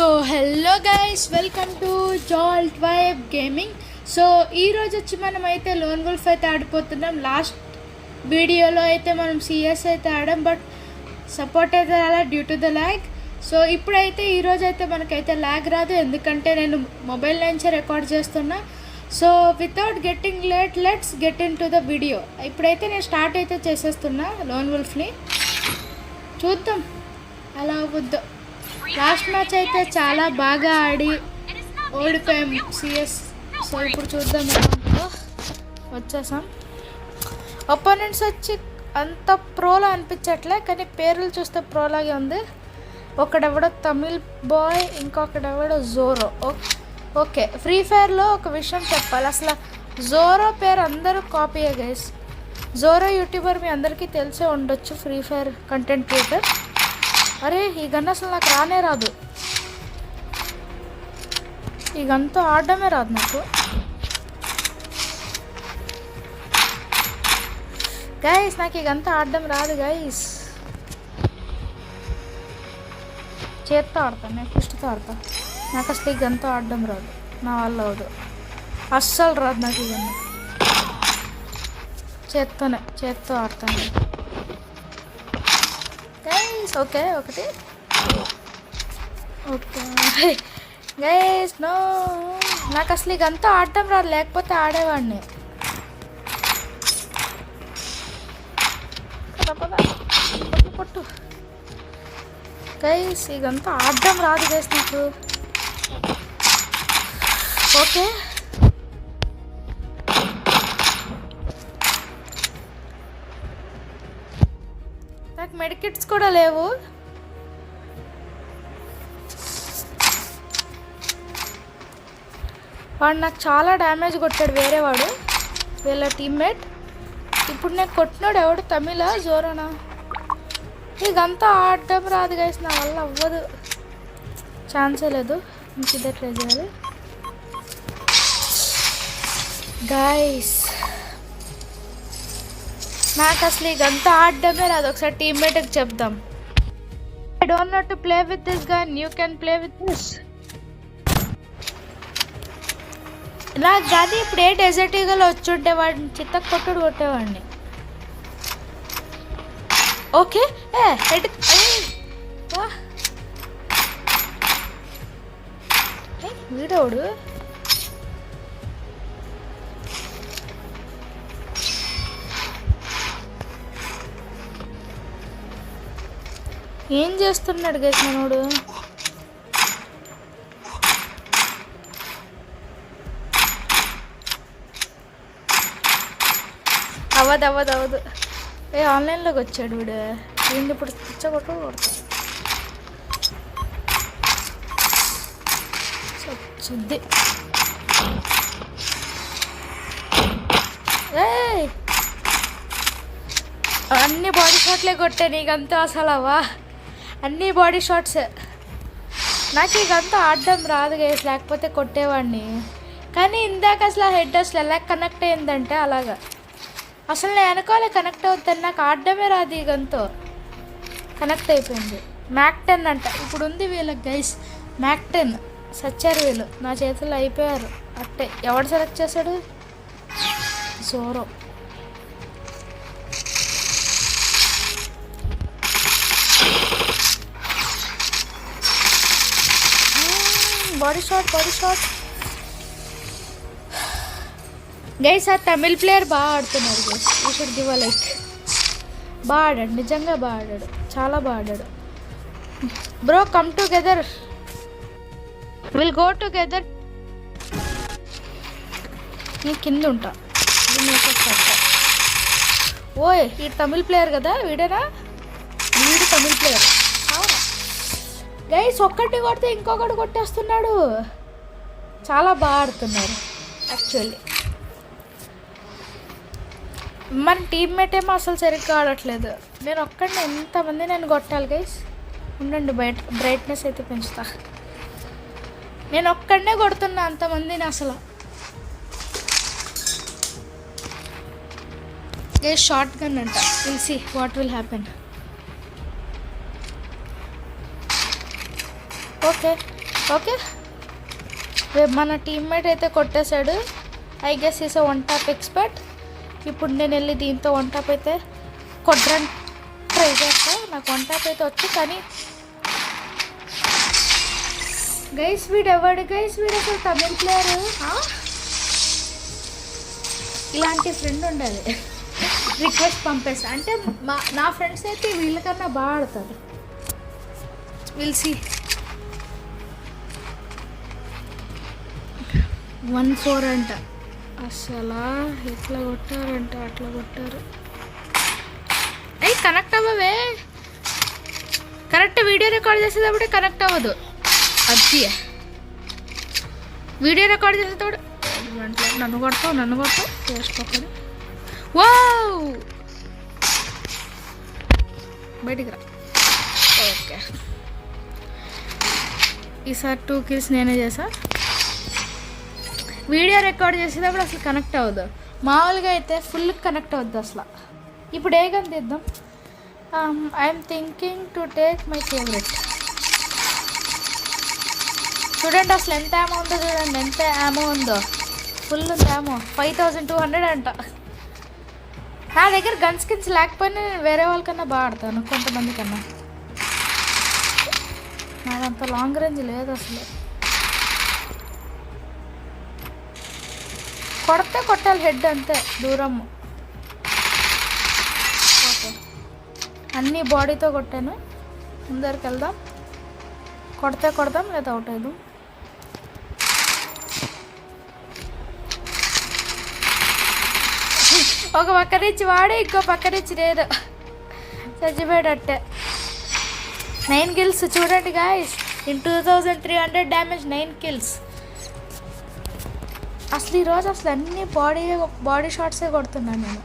So hello guys, welcome to jolt vibe gaming. So ఈరోజు వచ్చి మనం అయితే లోన్ వుల్ఫ్ అయితే ఆడిపోతున్నాం. లాస్ట్ వీడియోలో అయితే మనం సిఎస్ అయితే ఆడాం, బట్ సపోర్ట్ అయితే రాలా due to the lag. So ఇప్పుడైతే ఈరోజు అయితే మనకైతే ల్యాగ్ రాదు, ఎందుకంటే నేను మొబైల్ నుంచే రికార్డ్ చేస్తున్నా. So without getting late, let's get in to the video. ఇప్పుడైతే నేను స్టార్ట్ అయితే చేసేస్తున్నా లోన్ వుల్ఫ్ని. చూద్దాం అలా అవ్వద్దు. లాస్ట్ మ్యాచ్ అయితే చాలా బాగా ఆడి ఓడిపోయాం సిఎస్. సో ఇప్పుడు చూద్దాం ఎలా వచ్చేసాం. ఒపోనెంట్స్ వచ్చి అంత ప్రోలా అనిపించట్లే, కానీ పేర్లు చూస్తే ప్రోలాగే ఉంది. ఒకడెవడో తమిళ్ బాయ్, ఇంకొకడెవడో జోరో. ఓకే, ఫ్రీ ఫైర్లో ఒక విషయం చెప్పాలి, అసలు జోరో పేరు అందరూ కాపీయే గైస్. జోరో యూట్యూబర్ మీ అందరికీ తెలిసే ఉండొచ్చు, ఫ్రీ ఫైర్ కంటెంట్ క్రియేటర్. అరే ఈ గన్ అసలు నాకు రానే రాదు, ఈ గన్తో ఆడడమే రాదు నాకు గైస్. నాకు ఈ గన్తో ఆడడం రాదు గైస్, చేత్తో ఆడతాను, నేను ఫిస్ట్తో ఆడతాను. నాకు అసలు ఈ గన్తో ఆడడం రాదు, నా వల్ల అవదు, అస్సలు రాదు నాకు ఈ గన్ను. చేత్తో ఆడతాను గైస్. ఓకే ఒకటి, ఓకే గైస్. నో, నాకు అసలు ఇక అంతా ఆడటం రాదు, లేకపోతే ఆడేవాడిని. పట్టు గైస్, ఇదంతా ఆడటం రాదు గైస్ నాకు. ఓకే నాకు మెడికిట్స్ కూడా లేవు. వాడు నాకు చాలా డ్యామేజ్ కొట్టాడు, వేరేవాడు, వీళ్ళ టీమ్మేట్. ఇప్పుడు నేను కొట్టినాడు ఎవడు, తమిళ జోరోనా? ఇదంతా ఆడటం రాదు గైస్, నా వల్ల అవ్వదు, ఛాన్సే లేదు. ఇంక ఇదే ట్రై చేయాలి గైస్. నాకు అసలు ఇదంతా ఆడడమే రాదు, ఒకసారి టీమ్మేట్కి చెప్దాం. I don't know to play with this gun, you can play with this. నాకు కానీ ఇప్పుడు ఏ డెజర్ట్ ఈగల్ వచ్చుంటే వాడిని చిత్త కొట్టేవాడిని. ఓకే హెడ్ వీడోడు ఏం చేస్తున్నాడు గైస్ మనోడు? అవ్వదు. ఆన్లైన్లోకి వచ్చాడు వీడు, వీడిని ఇప్పుడు తెచ్చగొట్టు కొడతాడు. వచ్చింది అన్ని బాడీ షాట్లే కొట్టా, నీకంతా అసలు అవ్వా అన్ని బాడీ షాట్స్. నాకు ఇకంతా ఆడడం రాదు గైస్, లేకపోతే కొట్టేవాడిని. కానీ ఇందాక అసలు ఆ హెడ్ అసలు ఎలా కనెక్ట్ అయిందంటే అలాగా, అసలు నేను వెనకాలే కనెక్ట్ అవుతాను, నాకు ఆడడమే రాదు. ఈ గన్తో కనెక్ట్ అయిపోయింది. మ్యాక్ 10 అంట ఇప్పుడు ఉంది వీళ్ళకి గైస్, మ్యాక్ 10 సచ్చారు వీళ్ళు, నా చేతుల్లో అయిపోయారు అట్టే. ఎవడు సెలెక్ట్ చేశాడు? జోరో. Body shot guys. ఆ తమిళ్ ప్లేయర్ బాగా ఆడుతున్నాడు guys, you should give a like. బాగా ఆడాడు, నిజంగా బాగా ఆడాడు, చాలా బాగా ఆడాడు. Bro come together, will go together. నేను కింద ఉంటా. ఓయ్ ఈ తమిళ్ ప్లేయర్ కదా, వీడేనా? వీడు తమిళ్ ప్లేయర్ గైస్. ఒక్కటి కొడితే ఇంకొకటి కొట్టేస్తున్నాడు, చాలా బాగా ఆడుతున్నారు యాక్చువల్లీ. మన టీమ్మేట్ ఏమో అసలు సరిగ్గా ఆడట్లేదు. నేను ఒక్కడిని ఎంతమంది నేను కొట్టాలి గైస్? ఉండండి, బ్రైట్నెస్ అయితే పెంచుతా. నేను ఒక్కడనే కొడుతున్నా అంతమందిని అసలు. గైస్ షార్ట్ గన్ అంట, will see what will happen. Okay okay, మన టీమ్మేట్ అయితే కొట్టేశాడు. I guess is one top expert. ఇప్పుడు నేను వెళ్ళి దీంతో వన్ టాప్ అయితే కొట్టడానికి ట్రై చేస్తా. నాకు వన్ టాప్ అయితే వచ్చు, కానీ గైస్ వీడు ఎవడు గైస్, వీడు అసలు తమిళ ప్లేయరు. ఇలాంటి ఫ్రెండ్ ఉండాలి. రిక్వెస్ట్ పంపేస్తా అంటే నా ఫ్రెండ్స్ అయితే వీళ్ళకన్నా బాగా ఆడతారు. Will see. 1-4 అంట. అసలు ఎట్లా కొట్టారంట, అట్లా కొట్టారు. అయ్యి కనెక్ట్ అవ్వవే. కరెక్ట్ వీడియో రికార్డ్ చేసేటప్పుడే కనెక్ట్ అవ్వదు. అది వీడియో రికార్డ్ చేసేటప్పుడు నన్ను కొడతావు చేసుకోకూడదు. వా బయటికి రా. ఓకే, ఈసారి 2 kills నేనే చేసా. వీడియో రికార్డ్ చేసేటప్పుడు అసలు కనెక్ట్ అవ్వదు. మామూలుగా అయితే ఫుల్ కనెక్ట్ అవుద్ది అసలు. ఇప్పుడు ఏ గన్ తీద్దాం? I'm thinking to take my favourite. చూడండి అసలు ఎంత యామో ఉందో, చూడండి ఎంత యామో ఉందో. ఫుల్ ఉంది యామో. 5200 అంట. నా దగ్గర గన్ స్కిన్స్ లేకపోయినా నేను వేరే వాళ్ళకన్నా బాగా ఆడతాను, కొంతమంది కన్నా. నాదంత లాంగ్ రేంజ్ లేదు అసలు. కొడితే కొట్టాలి హెడ్, అంతే దూరం. ఓకే, అన్నీ బాడీతో కొట్టాను. ముందరికి వెళ్దాం. కొడితే కొడదాం, లేదా అవుట్ అయ్యాం. ఒక పక్క నుంచి వాడి ఇంకో పక్క నుంచి నేను చచ్చిపోయాడట్టే. 9 kills చూడండి గాయస్. In 2300 damage, 9 kills. అసలు ఈరోజు అసలు అన్ని బాడీ షాట్సే కొడుతున్నాను నేను.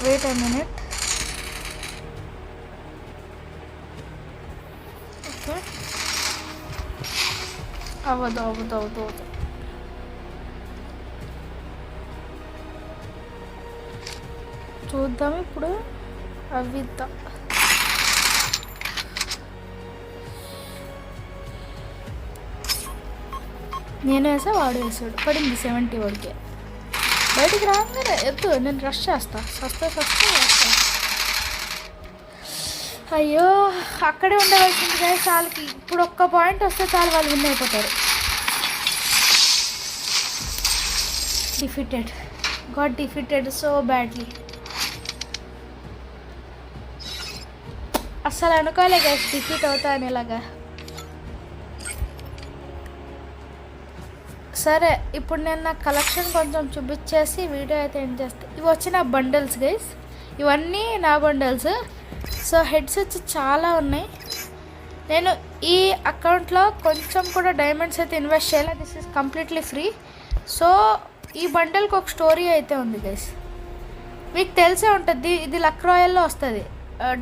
Wait a minute. ఓకే, అవ్వదు. చూద్దాం ఇప్పుడు. అవిద్దాం. నేను వేసా, వాడు వేసాడు. పడింది 70 వాడికి. బయటికి రాగానే ఎద్దు, నేను రష్ చేస్తా. సస్తా. అయ్యో, అక్కడే ఉండవలసింది కదా చాలకి. ఇప్పుడు ఒక్క పాయింట్ వస్తే చాలు, వాళ్ళు విన్ అయిపోతారు. Got defeated so badly. అస్సలు అనుకోలే గైస్ డిఫీట్ అవుతాను ఇలాగా. సరే, ఇప్పుడు నేను నా కలెక్షన్ కొంచెం చూపించేసి వీడియో అయితే ఎండ్ చేస్తాను. ఇవి వచ్చి నా బండల్స్ గైస్, ఇవన్నీ నా బండల్స్. సో హెడ్స్ వచ్చి చాలా ఉన్నాయి. నేను ఈ అకౌంట్లో కొంచెం కూడా డైమండ్స్ అయితే ఇన్వెస్ట్ చేయాలి. This is completely free. So ఈ బండల్కి ఒక స్టోరీ అయితే ఉంది గైస్, మీకు తెలిసే ఉంటుంది. ఇది లక్ రాయల్లో వస్తుంది.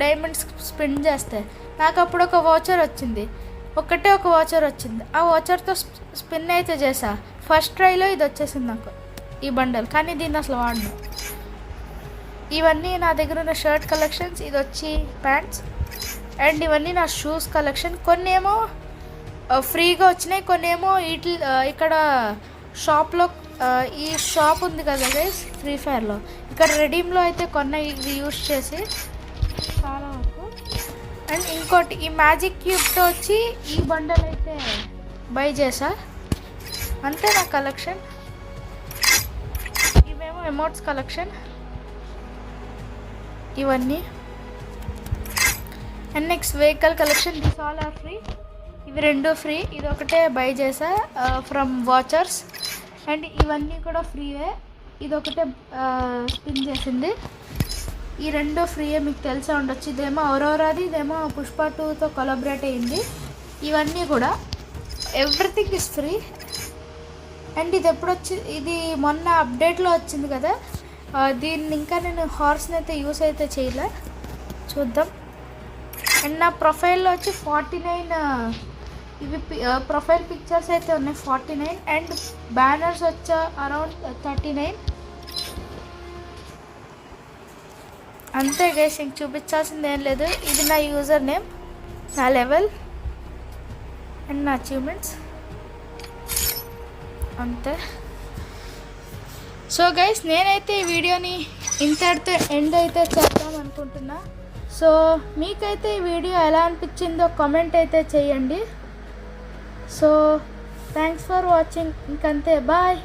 డైమండ్స్ స్పిన్ చేస్తే నాకు అప్పుడు ఒక వాచర్ వచ్చింది. ఒకటే ఒక వాచర్ వచ్చింది. ఆ వాచర్తో స్పిన్ అయితే చేసా. ఫస్ట్ ట్రైలో ఇది వచ్చేసింది నాకు ఈ బండల్, కానీ దీన్ని అసలు వాడను. ఇవన్నీ నా దగ్గర ఉన్న షర్ట్ కలెక్షన్స్. ఇది వచ్చి ప్యాంట్స్. అండ్ ఇవన్నీ నా షూస్ కలెక్షన్. కొన్ని ఏమో ఫ్రీగా వచ్చినాయి, కొన్ని ఏమో ఇక్కడ షాప్లో, ఈ షాప్ ఉంది కదా గైస్ ఫ్రీ ఫైర్లో, ఇక్కడ రెడీమ్లో అయితే కొన్న ఇవి యూజ్ చేసి చాలా వరకు. అండ్ ఇంకోటి ఈ మ్యాజిక్ క్యూబ్తో వచ్చి ఈ బండల్ అయితే బై చేసా. అంతే నా కలెక్షన్. ఇవేమో ఎమోట్స్ కలెక్షన్ ఇవన్నీ. And next vehicle collection. This all are free. ఇవి రెండు ఫ్రీ. ఇది ఒకటే బై చేసా ఫ్రమ్ వాచర్స్. అండ్ ఇవన్నీ కూడా ఫ్రీయే. ఇది ఒకటే స్పిన్ చేసింది. ఈ రెండు ఫ్రీయే, మీకు తెలిసే ఉండొచ్చు. ఇదేమో ఔరోరాది, ఇదేమో పుష్ప 2తో కొలాబరేట్ అయింది. ఇవన్నీ కూడా ఎవ్రీథింగ్ ఇస్ ఫ్రీ. అండ్ ఇది ఎప్పుడు ఇది మొన్న అప్డేట్లో వచ్చింది కదా. దీన్ని ఇంకా నేను హార్స్ని అయితే యూస్ అయితే చేయలే, చూద్దాం. అండ్ నా ప్రొఫైల్లో వచ్చి 49 ఇవి ప్రొఫైల్ పిక్చర్స్ అయితే ఉన్నాయి 49. అండ్ బ్యానర్స్ వచ్చా అరౌండ్ 39. అంతే గైస్, ఇంక చూపించాల్సింది ఏం లేదు. ఇది నా యూజర్ నేమ్, నా లెవెల్. అండ్ నా అచీవ్మెంట్స్ అంతే. సో గైస్ నేనైతే ఈ వీడియోని ఇంతటితో ఎండ్ అయితే చేద్దాం అనుకుంటున్నా. సో మీకైతే ఈ వీడియో ఎలా అనిపించిందో కామెంట్ అయితే చేయండి. So thanks for watching. ఇంకంతే, బాయ్.